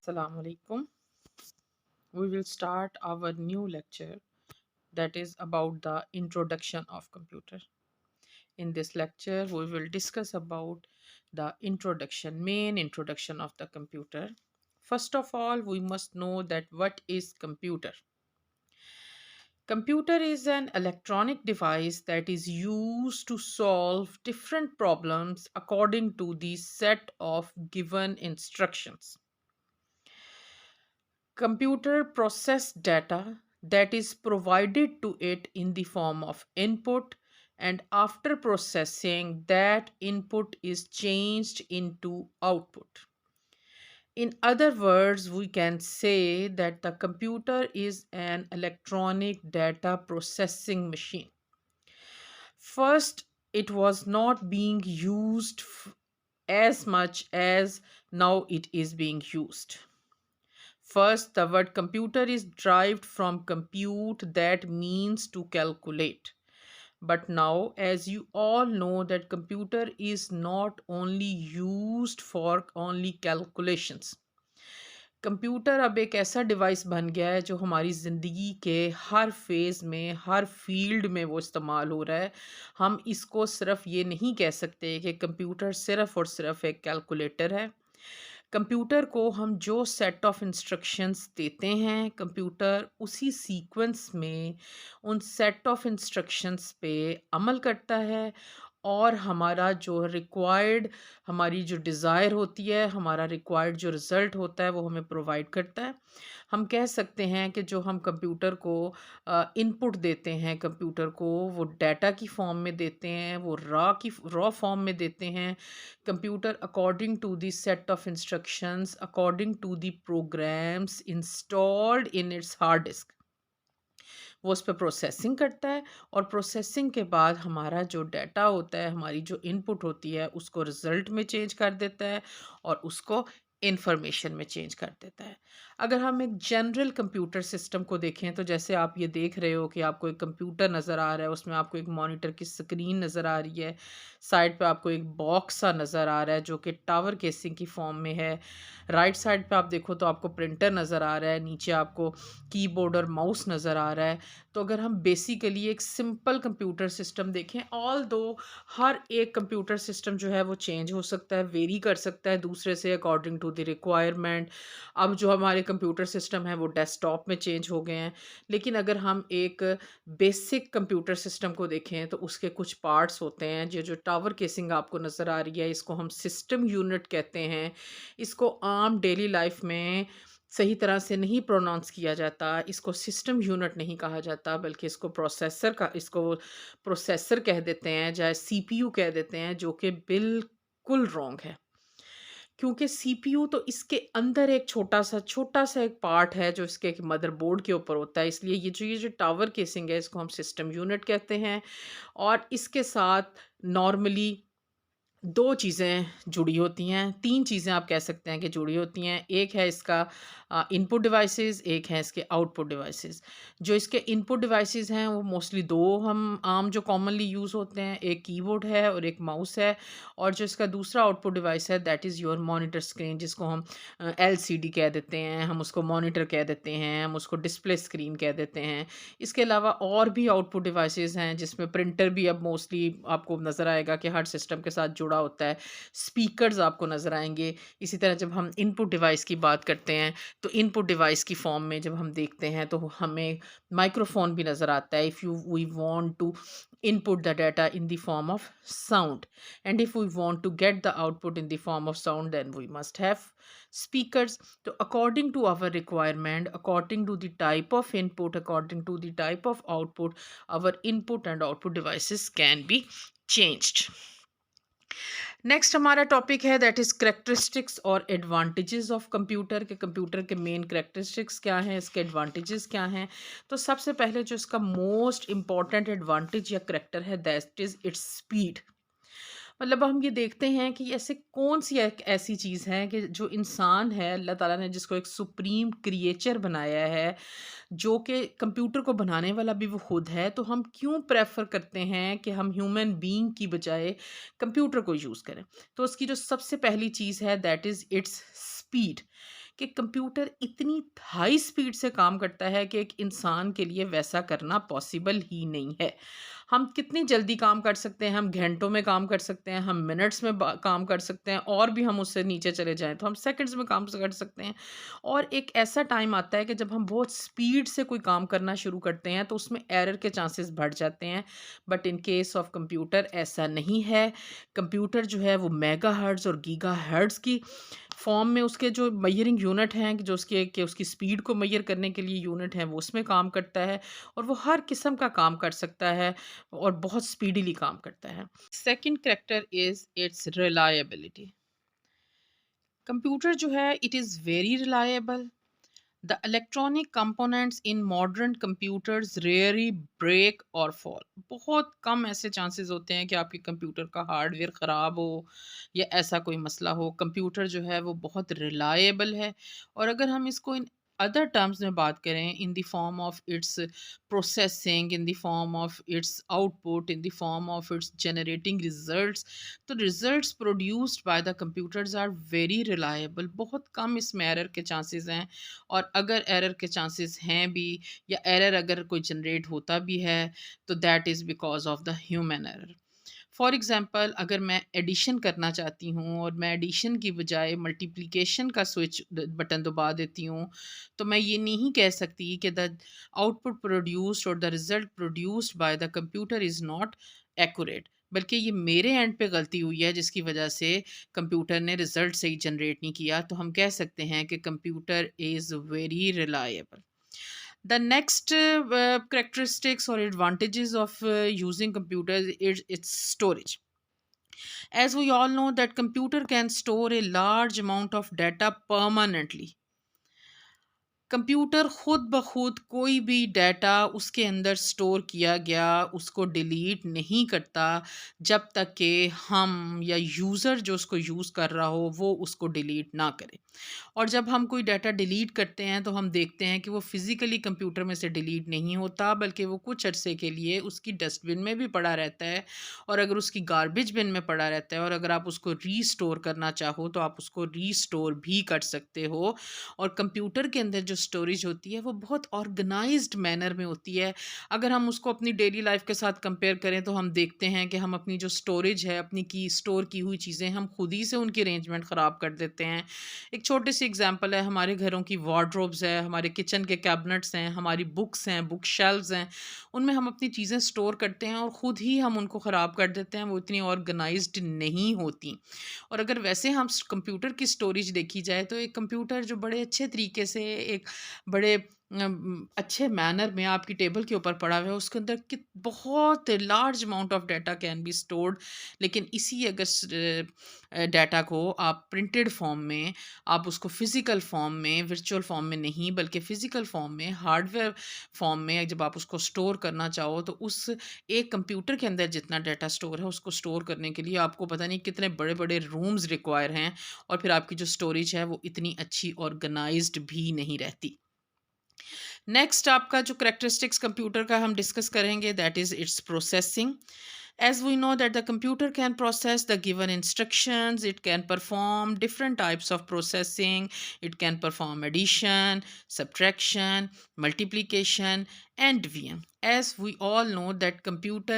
Assalamu alaikum. We will start our new lecture that is about the introduction of computer. In this lecture, we will discuss about the main introduction of the computer. First of all, we must know that what is computer. Computer is an electronic device that is used to solve different problems according to the set of given instructions. Computer process data that is provided to it in the form of input, and after processing that input is changed into output. In other words, we can say that the computer is an electronic data processing machine. First, it was not being used as much as now it is being used. First, the word computer is derived from compute, that means to calculate. But now, as you all know, that computer is not only used for only calculations. Computer अब एक ऐसा device बन गया है जो हमारी ज़िंदगी के हर फेज़ में, हर फील्ड में वो इस्तेमाल हो रहा है। हम इसको सिर्फ़ ये नहीं कह सकते कि कंप्यूटर सिर्फ़ और सिर्फ़ एक कैलकुलेटर है। कंप्यूटर को हम जो सेट ऑफ इंस्ट्रक्शंस देते हैं, कंप्यूटर उसी सीक्वेंस में उन सेट ऑफ इंस्ट्रक्शंस पे अमल करता है और हमारा जो रिक्वायर्ड हमारी जो डिज़ायर होती है, हमारा रिक्वायर्ड जो रिज़ल्ट होता है, वो हमें प्रोवाइड करता है। हम कह सकते हैं कि जो हम कंप्यूटर को इनपुट देते हैं कंप्यूटर को, वो डाटा की फॉर्म में देते हैं, वो रॉ फॉर्म में देते हैं। Computer according to the set of instructions, according to the programs installed in its hard disk, वो उस पे प्रोसेसिंग करता है और प्रोसेसिंग के बाद हमारा जो डाटा होता है, हमारी जो इनपुट होती है, उसको रिज़ल्ट में चेंज कर देता है और उसको इन्फॉर्मेशन में चेंज कर देता है। अगर हम एक जनरल कंप्यूटर सिस्टम को देखें, तो जैसे आप ये देख रहे हो कि आपको एक कंप्यूटर नज़र आ रहा है, उसमें आपको एक मॉनिटर की स्क्रीन नज़र आ रही है, साइड पे आपको एक बॉक्स सा नज़र आ रहा है जो कि टावर केसिंग की फॉर्म में है। राइट साइड पे आप देखो तो आपको प्रिंटर नज़र आ रहा है, नीचे आपको कीबोर्ड और माउस नज़र आ रहा है। तो अगर हम बेसिकली एक सिंपल कंप्यूटर सिस्टम देखें, ऑल दो हर एक कंप्यूटर सिस्टम जो है वो चेंज हो सकता है, वेरी कर सकता है दूसरे से अकॉर्डिंग टू द रिक्वायरमेंट। अब जो हमारे कंप्यूटर सिस्टम है वो डेस्कटॉप में चेंज हो गए हैं, लेकिन अगर हम एक बेसिक कंप्यूटर सिस्टम को देखें तो उसके कुछ पार्ट्स होते हैं। जो जो टावर केसिंग आपको नज़र आ रही है, इसको हम सिस्टम यूनिट कहते हैं। इसको आम डेली लाइफ में सही तरह से नहीं प्रोनाउंस किया जाता, इसको सिस्टम यूनिट नहीं कहा जाता, बल्कि इसको प्रोसेसर कह देते हैं, चाहे सीपीयू कह देते हैं, जो कि बिल्कुल रॉन्ग है। क्योंकि सीपीयू तो इसके अंदर एक छोटा-सा एक पार्ट है जो इसके एक मदरबोर्ड के ऊपर होता है, इसलिए ये जो टावर केसिंग है, इसको हम सिस्टम यूनिट कहते हैं। और इसके साथ नॉर्मली 2 चीज़ें जुड़ी होती हैं, 3 चीज़ें आप कह सकते हैं कि जुड़ी होती हैं। एक है इसका इनपुट डिवाइसेज़, एक है इसके आउटपुट डिवाइसेज़। जो इसके इनपुट डिवाइसेज़ हैं, वो मोस्टली 2 हम आम जो कॉमनली यूज़ होते हैं, एक कीबोर्ड है और एक माउस है। और जो इसका दूसरा आउटपुट डिवाइस है, that is your monitor screen, जिसको हम एलसीडी कह देते हैं, हम उसको मॉनिटर कह देते हैं, हम उसको डिस्प्ले स्क्रीन कह देते हैं। इसके अलावा और भी आउटपुट डिवाइसेज़ हैं, जिसमें प्रिंटर भी अब मोस्टली आपको नज़र आएगा कि हर सिस्टम के साथ जुड़ा होता है। स्पीकर्स आपको नज़र आएँगे। इसी तरह जब हम इनपुट डिवाइस की बात करते हैं, तो इनपुट डिवाइस की फॉर्म में जब हम देखते हैं, तो हमें माइक्रोफ़ोन भी नज़र आता है। If you we want to input the data in the form of sound, and if we want to get the output in the form of sound, then we must have speakers. So according to our requirement, according to the type of input, according to the type of output, our input and output devices can be changed. Next हमारा topic है that is characteristics और advantages of computer के। Computer के main characteristics क्या हैं, इसके advantages क्या हैं। तो सबसे पहले जो इसका मोस्ट इम्पॉर्टेंट एडवांटेज या करेक्टर है, दैट इज़ इट्स स्पीड। मतलब हम ये देखते हैं कि ऐसे कौन सी एक ऐसी चीज़ है कि जो इंसान है, अल्लाह ताला ने जिसको एक सुप्रीम क्रिएचर बनाया है, जो कि कंप्यूटर को बनाने वाला भी वो खुद है, तो हम क्यों प्रेफर करते हैं कि हम ह्यूमन बीइंग की बजाय कंप्यूटर को यूज़ करें। तो उसकी जो सबसे पहली चीज़ है दैट इज़ इट्स स्पीड, कि कंप्यूटर इतनी हाई स्पीड से काम करता है कि एक इंसान के लिए वैसा करना पॉसिबल ही नहीं है। हम कितनी जल्दी काम कर सकते हैं, हम घंटों में काम कर सकते हैं, हम मिनट्स में काम कर सकते हैं, और भी हम उससे नीचे चले जाएँ तो हम सेकंड्स में काम कर सकते हैं। और एक ऐसा टाइम आता है कि जब हम बहुत स्पीड से कोई काम करना शुरू करते हैं तो उसमें एरर के चांसेस बढ़ जाते हैं। But in case of computer ऐसा नहीं है। कंप्यूटर जो है वो मेगाहर्ट्ज़ और गीगाहर्ट्ज़ की फॉर्म में, उसके जो मेजरिंग यूनिट हैं, कि जो उसकी स्पीड को मेजर करने के लिए यूनिट हैं, वो उसमें काम करता है, और वो हर किस्म का काम कर सकता है और बहुत स्पीडीली काम करता है। Second character is it's reliability. Computer जो है it is very reliable. The electronic components in modern computers rarely break or fall. बहुत कम ऐसे चांसेस होते हैं कि आपके कंप्यूटर का हार्डवेयर ख़राब हो या ऐसा कोई मसला हो। कंप्यूटर जो है वो बहुत रिलायबल है। और अगर हम इसको इन अदर टर्म्स में बात करें, in the form of its processing, in the form of its output, in the form of its generating results, तो results produced by the computers are very reliable. बहुत कम इसमें एरर के chances हैं। और अगर एरर के चांसेस हैं भी, या एरर अगर कोई जनरेट होता भी है, तो that is because of the human error. For example, अगर मैं एडिशन करना चाहती हूँ और मैं एडिशन की बजाय मल्टीप्लिकेशन का स्विच बटन दबा देती हूँ, तो मैं ये नहीं कह सकती कि द आउटपुट प्रोड्यूस्ड और the result produced by the computer is not accurate, बल्कि ये मेरे एंड पे गलती हुई है जिसकी वजह से कंप्यूटर ने रिजल्ट सही जनरेट नहीं किया। तो हम कह सकते हैं कि computer is very reliable. The next characteristics or advantages of using computers is its storage. As we all know that computer can store a large amount of data permanently. Computer खुद ब खुद कोई भी डाटा उसके अंदर store किया गया उसको डिलीट नहीं करता, जब तक कि हम या यूज़र जो उसको यूज़ कर रहा हो वो उसको डिलीट ना करे। और जब हम कोई डाटा डिलीट करते हैं तो हम देखते हैं कि वो फिज़िकली कंप्यूटर में से डिलीट नहीं होता, बल्कि वो कुछ अरसे के लिए उसकी डस्टबिन में भी पड़ा रहता है, और अगर उसकी गार्बेज बिन में पड़ा रहता है, और अगर आप उसको रीस्टोर करना चाहो तो आप उसको रीस्टोर भी कर सकते हो। और कंप्यूटर के अंदर जो स्टोरेज होती है वो बहुत ऑर्गेनाइज्ड मैनर में होती है। अगर हम उसको अपनी डेली लाइफ के साथ कंपेयर करें तो हम देखते हैं कि हम अपनी जो स्टोरेज है, अपनी की स्टोर की हुई चीज़ें, हम खुद ही से उनकी अरेंजमेंट ख़राब कर देते हैं। एक छोटी सी एग्जांपल है, हमारे घरों की वार्डरोब्स है, हमारे किचन के कैबिनेट्स हैं, हमारी बुक्स हैं, बुक शेल्व्स हैं, उनमें हम अपनी चीज़ें स्टोर करते हैं और ख़ुद ही हम उनको ख़राब कर देते हैं, वो इतनी ऑर्गेनाइज्ड नहीं होती। और अगर वैसे हम कंप्यूटर की स्टोरेज देखी जाए तो एक कंप्यूटर जो बड़े अच्छे तरीके से एक बड़े अच्छे मैनर में आपकी टेबल के ऊपर पड़ा हुआ है, उसके अंदर कित बहुत large amount of data can be stored. लेकिन इसी अगर डाटा को आप प्रिंटेड फॉर्म में, आप उसको फिज़िकल फॉर्म में, वर्चुअल फॉर्म में नहीं बल्कि फ़िज़िकल फॉर्म में, हार्डवेयर फॉर्म में जब आप उसको स्टोर करना चाहो, तो उस एक कंप्यूटर के अंदर जितना डाटा स्टोर है उसको स्टोर करने के लिए आपको पता नहीं कितने बड़े-बड़े रूम्स रिक्वायर हैं, और फिर आपकी जो स्टोरेज है वो इतनी अच्छी ऑर्गेनाइज्ड भी नहीं रहती। नेक्स्ट आपका जो करैक्टरिस्टिक्स कंप्यूटर का हम डिस्कस करेंगे, that is it's processing. As we know that the computer can process the given instructions, it can perform different types of processing, it can perform addition, subtraction, multiplication, and division. As we all know that computer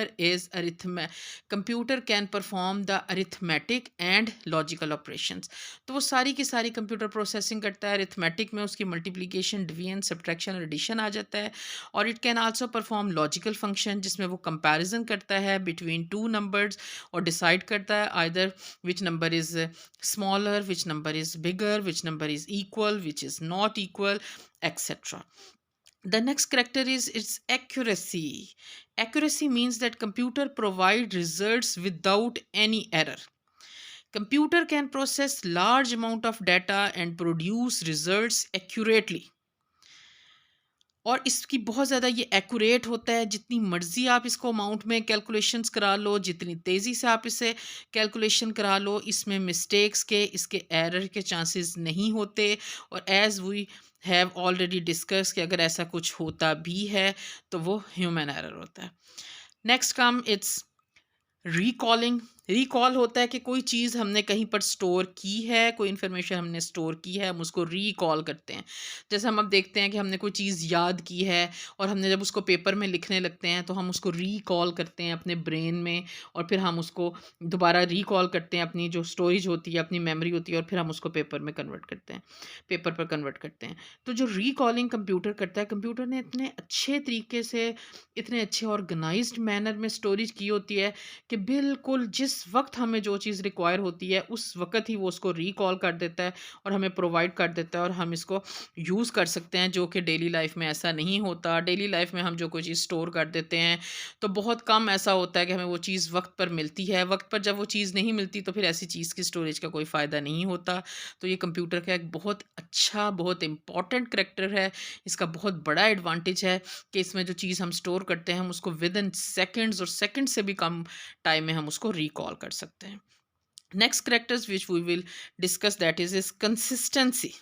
can perform the arithmetic and logical operations. तो वो सारी की सारी computer processing करता है। Arithmetic में उसकी multiplication, division, subtraction और एडिशन आ जाता है। और it can also perform logical function, जिसमें वो कंपैरिजन करता है बिटवीन टू नंबर्स और डिसाइड करता है either which number is smaller, which number is bigger, which number is equal, which is not equal, etc. The next character is its accuracy. Accuracy means that computer provide results without any error. Computer can process large amount of data and produce results accurately. और इसकी बहुत ज़्यादा ये accurate होता है, जितनी मर्ज़ी आप इसको अमाउंट में कैलकुलेशंस करा लो, जितनी तेज़ी से आप इसे कैलकुलेशन करा लो, इसमें मिस्टेक्स के, इसके एरर के चांसेस नहीं होते। और as we have already discuss कि अगर ऐसा कुछ होता भी है तो वो ह्यूमन एरर होता है। Next come it's recalling. Recall होता है कि कोई चीज़ हमने कहीं पर स्टोर की है, कोई इन्फॉर्मेशन हमने स्टोर की है, हम उसको रिकॉल करते हैं। जैसे हम अब देखते हैं कि हमने कोई चीज़ याद की है और हमने जब उसको पेपर में लिखने लगते हैं तो हम उसको रिकॉल करते हैं अपने ब्रेन में, और फिर हम उसको दोबारा रिकॉल करते हैं, अपनी जो स्टोरेज होती है, अपनी मेमोरी होती है, और फिर हम उसको पेपर में कन्वर्ट करते हैं, पेपर पर कन्वर्ट करते हैं। तो जो रिकॉलिंग कंप्यूटर करता है, कंप्यूटर ने इतने अच्छे तरीके से, इतने अच्छे ऑर्गेनाइज्ड मैनर में स्टोरेज की होती है कि बिल्कुल जिस वक्त हमें जो चीज़ रिक्वायर होती है उस वक्त ही वो उसको रिकॉल कर देता है और हमें प्रोवाइड कर देता है, और हम इसको यूज़ कर सकते हैं, जो कि डेली लाइफ में ऐसा नहीं होता। डेली लाइफ में हम जो कोई चीज़ स्टोर कर देते हैं तो बहुत कम ऐसा होता है कि हमें वो चीज़ वक्त पर मिलती है। वक्त पर जब वो चीज़ नहीं मिलती तो फिर ऐसी चीज़ की स्टोरेज का कोई फ़ायदा नहीं होता। तो ये कंप्यूटर का एक बहुत अच्छा, बहुत इम्पॉर्टेंट करैक्टर है। इसका बहुत बड़ा एडवांटेज है कि इसमें जो चीज़ हम स्टोर करते हैं हम उसको विद इन सेकेंड्स और सेकेंड से भी कम टाइम में हम उसको रिकॉल कर सकते हैं। Next characters which we will discuss, that is consistency.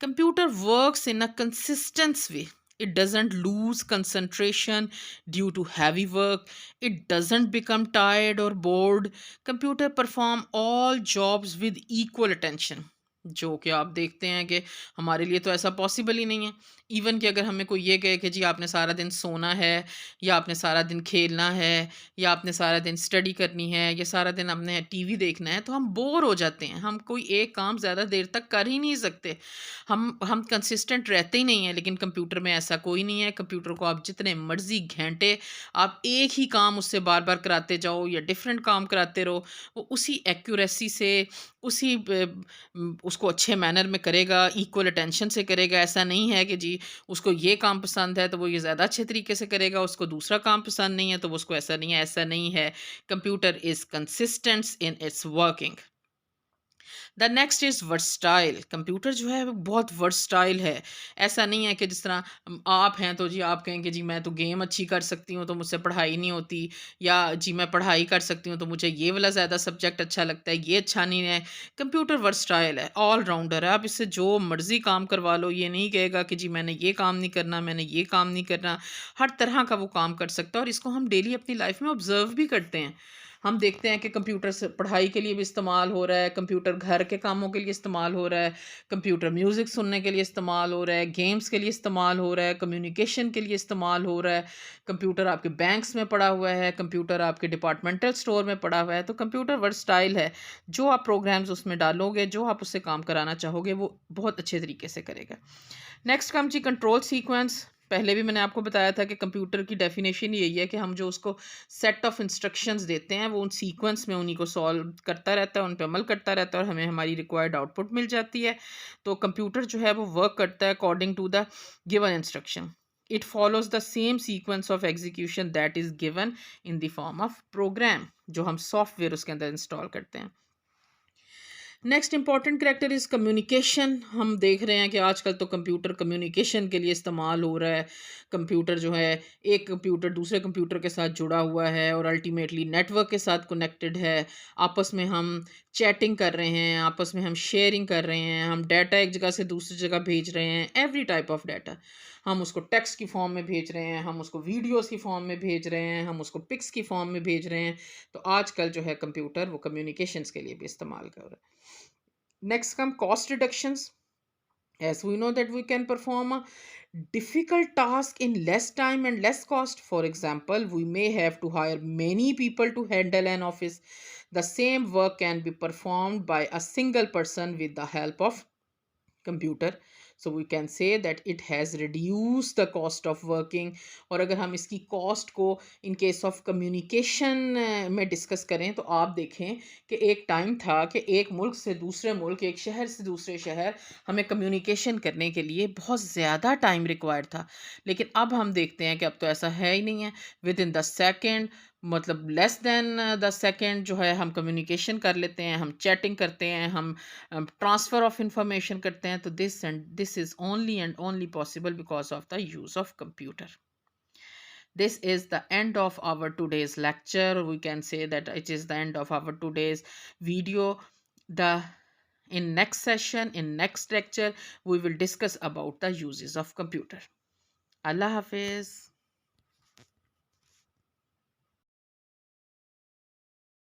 Computer works in a consistent way. It doesn't lose concentration due to heavy work. It doesn't become tired or bored. Computer perform all jobs with equal attention. जो कि आप देखते हैं कि हमारे लिए तो ऐसा पॉसिबल ही नहीं है। इवन कि अगर हमें कोई ये कहे कि जी आपने सारा दिन सोना है, या आपने सारा दिन खेलना है, या आपने सारा दिन स्टडी करनी है, या सारा दिन आपने टीवी देखना है, तो हम बोर हो जाते हैं। हम कोई एक काम ज़्यादा देर तक कर ही नहीं सकते। हम कंसिस्टेंट रहते ही नहीं हैं। लेकिन कंप्यूटर में ऐसा कोई नहीं है। कंप्यूटर को आप जितने मर्ज़ी घंटे आप एक ही काम उससे बार-बार कराते जाओ या डिफरेंट काम कराते रहो, वो उसी एक्यूरेसी से, उसी उसको अच्छे मैनर में करेगा, इक्वल अटेंशन से करेगा। ऐसा नहीं है कि जी उसको ये काम पसंद है तो वो ये ज़्यादा अच्छे तरीके से करेगा, उसको दूसरा काम पसंद नहीं है तो वो उसको ऐसा नहीं है, ऐसा नहीं है। Computer is consistent in its working. The next is versatile. Computer जो है वो बहुत वर्सटाइल है। ऐसा नहीं है कि जिस तरह आप हैं तो जी आप कहें कि जी मैं तो गेम अच्छी कर सकती हूँ तो मुझसे पढ़ाई नहीं होती, या जी मैं पढ़ाई कर सकती हूँ तो मुझे ये वाला ज़्यादा सब्जेक्ट अच्छा लगता है, ये अच्छा नहीं है। कंप्यूटर वर्सटाइल है, ऑल राउंडर है। आप इससे जो मर्ज़ी काम करवा लो, ये नहीं कहेगा कि जी मैंने ये काम नहीं करना, मैंने ये काम नहीं करना। हर तरह का वो काम कर सकता है, और इसको हम डेली अपनी लाइफ में ऑब्ज़र्व भी करते हैं। हम देखते हैं कि कंप्यूटर से पढ़ाई के लिए भी इस्तेमाल हो रहा है, कंप्यूटर घर के कामों के लिए इस्तेमाल हो रहा है, कंप्यूटर म्यूज़िक सुनने के लिए इस्तेमाल हो रहा है, गेम्स के लिए इस्तेमाल हो रहा है, कम्युनिकेशन के लिए इस्तेमाल हो रहा है, कंप्यूटर आपके बैंक्स में पड़ा हुआ है, कंप्यूटर आपके डिपार्टमेंटल स्टोर में पड़ा हुआ है। तो कंप्यूटर वर्सटाइल है। जो आप प्रोग्राम्स उसमें डालोगे, जो आप उससे काम कराना चाहोगे, वो बहुत अच्छे तरीके से करेगा। नेक्स्ट कम जी कंट्रोल सीक्वेंस। पहले भी मैंने आपको बताया था कि कंप्यूटर की डेफिनेशन यही है कि हम जो उसको सेट ऑफ इंस्ट्रक्शंस देते हैं वो उन सीक्वेंस में उन्हीं को सॉल्व करता रहता है, उन पे अमल करता रहता है, और हमें हमारी रिक्वायर्ड आउटपुट मिल जाती है। तो कंप्यूटर जो है वो वर्क करता है according to the given instruction. It follows the same sequence of execution that is given in the form of program, जो हम सॉफ्टवेयर उसके अंदर इंस्टॉल करते हैं। Next important character is communication. हम देख रहे हैं कि आजकल तो कंप्यूटर कम्युनिकेशन के लिए इस्तेमाल हो रहा है। कंप्यूटर जो है, एक कंप्यूटर दूसरे कंप्यूटर के साथ जुड़ा हुआ है और अल्टीमेटली नेटवर्क के साथ कनेक्टेड है। आपस में हम चैटिंग कर रहे हैं, आपस में हम शेयरिंग कर रहे हैं, हम डाटा एक जगह से दूसरी जगह भेज रहे हैं, एवरी टाइप ऑफ डाटा। हम उसको टेक्स्ट की फॉर्म में भेज रहे हैं, हम उसको वीडियोस की फॉर्म में भेज रहे हैं, हम उसको पिक्स की फॉर्म में भेज रहे हैं। तो आजकल जो है कंप्यूटर वो कम्युनिकेशंस के लिए भी इस्तेमाल कर रहा है। Next come cost reductions. As we know that we can perform a difficult task in less time and less cost. For example, we may have to hire many people to handle an office. The same work can be performed by a single person with the help of computer. So we can say that it has reduced the cost of working. और अगर हम इसकी cost को in case of communication में discuss करें तो आप देखें कि एक टाइम था कि एक मुल्क से दूसरे मुल्क, एक शहर से दूसरे शहर हमें कम्युनिकेशन करने के लिए बहुत ज़्यादा टाइम रिक्वायर्ड था। लेकिन अब हम देखते हैं कि अब तो ऐसा है ही नहीं है। विद इन द सेकेंड, मतलब लेस देन द सेकेंड जो है हम कम्युनिकेशन कर लेते हैं, हम चैटिंग करते हैं, हम ट्रांसफ़र ऑफ इंफॉर्मेशन करते हैं। तो this is only and only possible because of the use of computer. This is the end of our today's lecture. We can say that it is the end of our today's video. The In next session, in next lecture, we will discuss about the uses of computer. Allah Hafiz.